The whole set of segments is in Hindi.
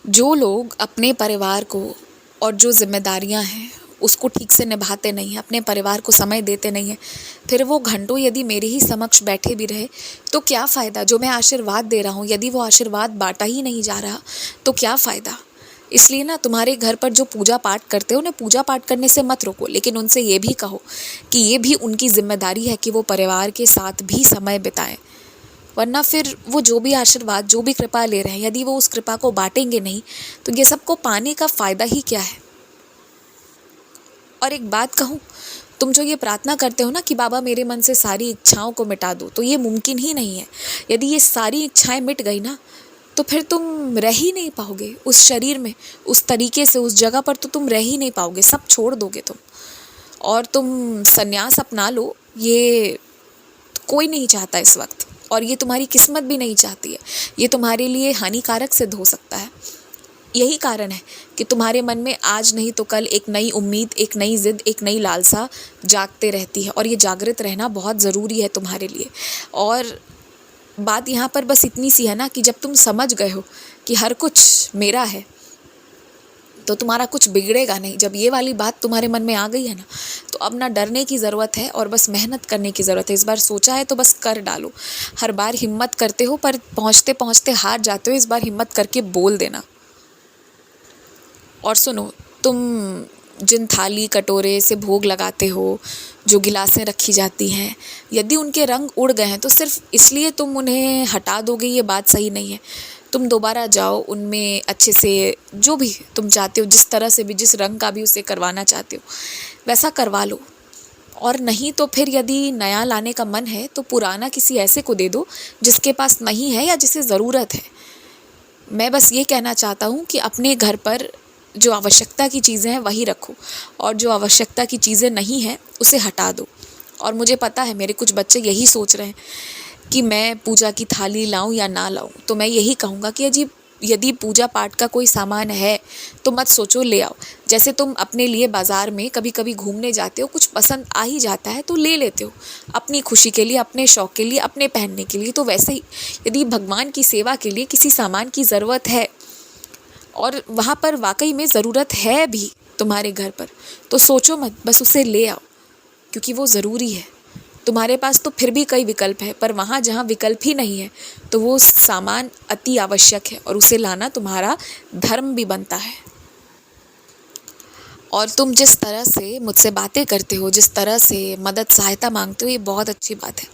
जो लोग अपने परिवार को और जो जिम्मेदारियां हैं उसको ठीक से निभाते नहीं हैं, अपने परिवार को समय देते नहीं हैं, फिर वो घंटों यदि मेरे ही समक्ष बैठे भी रहे तो क्या फ़ायदा। जो मैं आशीर्वाद दे रहा हूँ यदि वो आशीर्वाद बांटा ही नहीं जा रहा तो क्या फ़ायदा। इसलिए ना, तुम्हारे घर पर जो पूजा पाठ करते हो उन्हें पूजा पाठ करने से मत रोको, लेकिन उनसे ये भी कहो कि ये भी उनकी जिम्मेदारी है कि वो परिवार के साथ भी समय बिताएं। वरना फिर वो जो भी आशीर्वाद, जो भी कृपा ले रहे हैं, यदि वो उस कृपा को बांटेंगे नहीं तो ये सबको पाने का फ़ायदा ही क्या है। और एक बात कहूँ, तुम जो ये प्रार्थना करते हो ना कि बाबा मेरे मन से सारी इच्छाओं को मिटा दो, तो ये मुमकिन ही नहीं है। यदि ये सारी इच्छाएं मिट गई ना तो फिर तुम रह ही नहीं पाओगे उस शरीर में, उस तरीके से, उस जगह पर तो तुम रह ही नहीं पाओगे, सब छोड़ दोगे तुम। और तुम संन्यास अपना लो, ये कोई नहीं चाहता इस वक्त, और ये तुम्हारी किस्मत भी नहीं चाहती है। ये तुम्हारे लिए हानिकारक सिद्ध हो सकता है। यही कारण है कि तुम्हारे मन में आज नहीं तो कल एक नई उम्मीद, एक नई जिद, एक नई लालसा जागते रहती है, और ये जागृत रहना बहुत ज़रूरी है तुम्हारे लिए। और बात यहाँ पर बस इतनी सी है ना कि जब तुम समझ गए हो कि हर कुछ मेरा है तो तुम्हारा कुछ बिगड़ेगा नहीं। जब ये वाली बात तुम्हारे मन में आ गई है ना, तो अब ना डरने की ज़रूरत है और बस मेहनत करने की ज़रूरत है। इस बार सोचा है तो बस कर डालो। हर बार हिम्मत करते हो पर पहुँचते पहुँचते हार जाते हो, इस बार हिम्मत करके बोल देना। और सुनो, तुम जिन थाली कटोरे से भोग लगाते हो, जो गिलासें रखी जाती हैं, यदि उनके रंग उड़ गए हैं तो सिर्फ इसलिए तुम उन्हें हटा दोगे, ये बात सही नहीं है। तुम दोबारा जाओ, उनमें अच्छे से जो भी तुम चाहते हो, जिस तरह से भी, जिस रंग का भी उसे करवाना चाहते हो वैसा करवा लो। और नहीं तो फिर यदि नया लाने का मन है तो पुराना किसी ऐसे को दे दो जिसके पास नहीं है या जिसे ज़रूरत है। मैं बस ये कहना चाहता हूँ कि अपने घर पर जो आवश्यकता की चीज़ें हैं वही रखो, और जो आवश्यकता की चीज़ें नहीं हैं उसे हटा दो। और मुझे पता है मेरे कुछ बच्चे यही सोच रहे हैं कि मैं पूजा की थाली लाऊं या ना लाऊं, तो मैं यही कहूँगा कि अजी, यदि पूजा पाठ का कोई सामान है तो मत सोचो, ले आओ। जैसे तुम अपने लिए बाज़ार में कभी कभी घूमने जाते हो, कुछ पसंद आ ही जाता है तो ले लेते हो, अपनी खुशी के लिए, अपने शौक़ के लिए, अपने पहनने के लिए। तो वैसे ही यदि भगवान की सेवा के लिए किसी सामान की ज़रूरत है और वहाँ पर वाकई में ज़रूरत है भी तुम्हारे घर पर, तो सोचो मत, बस उसे ले आओ, क्योंकि वो ज़रूरी है। तुम्हारे पास तो फिर भी कई विकल्प है, पर वहाँ जहाँ विकल्प ही नहीं है तो वो सामान अति आवश्यक है और उसे लाना तुम्हारा धर्म भी बनता है। और तुम जिस तरह से मुझसे बातें करते हो, जिस तरह से मदद सहायता मांगते हो, ये बहुत अच्छी बात है।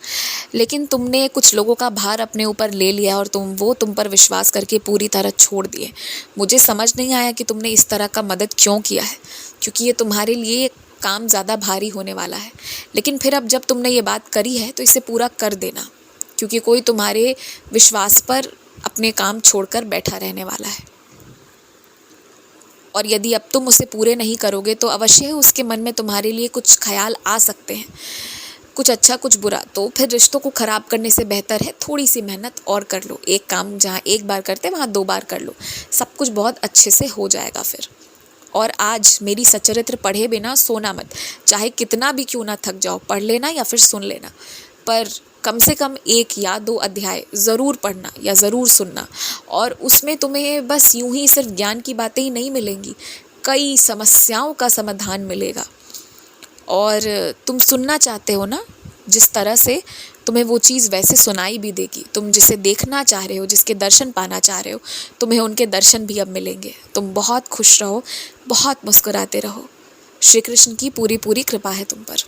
लेकिन तुमने कुछ लोगों का भार अपने ऊपर ले लिया और तुम पर विश्वास करके पूरी तरह छोड़ दिए। मुझे समझ नहीं आया कि तुमने इस तरह का मदद क्यों किया है, क्योंकि ये तुम्हारे लिए काम ज़्यादा भारी होने वाला है। लेकिन फिर अब जब तुमने ये बात करी है तो इसे पूरा कर देना, क्योंकि कोई तुम्हारे विश्वास पर अपने काम छोड़कर बैठा रहने वाला है। और यदि अब तुम उसे पूरे नहीं करोगे तो अवश्य ही उसके मन में तुम्हारे लिए कुछ ख्याल आ सकते हैं, कुछ अच्छा कुछ बुरा। तो फिर रिश्तों को ख़राब करने से बेहतर है थोड़ी सी मेहनत और कर लो। एक काम जहाँ एक बार करते वहाँ 2 बार कर लो, सब कुछ बहुत अच्छे से हो जाएगा फिर। और आज मेरी सच्चरित्र पढ़े बिना सोना मत, चाहे कितना भी क्यों ना थक जाओ, पढ़ लेना या फिर सुन लेना, पर कम से कम 1 या 2 अध्याय ज़रूर पढ़ना या ज़रूर सुनना। और उसमें तुम्हें बस यूं ही सिर्फ ज्ञान की बातें ही नहीं मिलेंगी, कई समस्याओं का समाधान मिलेगा। और तुम सुनना चाहते हो ना जिस तरह से, तुम्हें वो चीज़ वैसे सुनाई भी देगी। तुम जिसे देखना चाह रहे हो, जिसके दर्शन पाना चाह रहे हो, तुम्हें उनके दर्शन भी अब मिलेंगे। तुम बहुत खुश रहो, बहुत मुस्कुराते रहो। श्री कृष्ण की पूरी पूरी कृपा है तुम पर।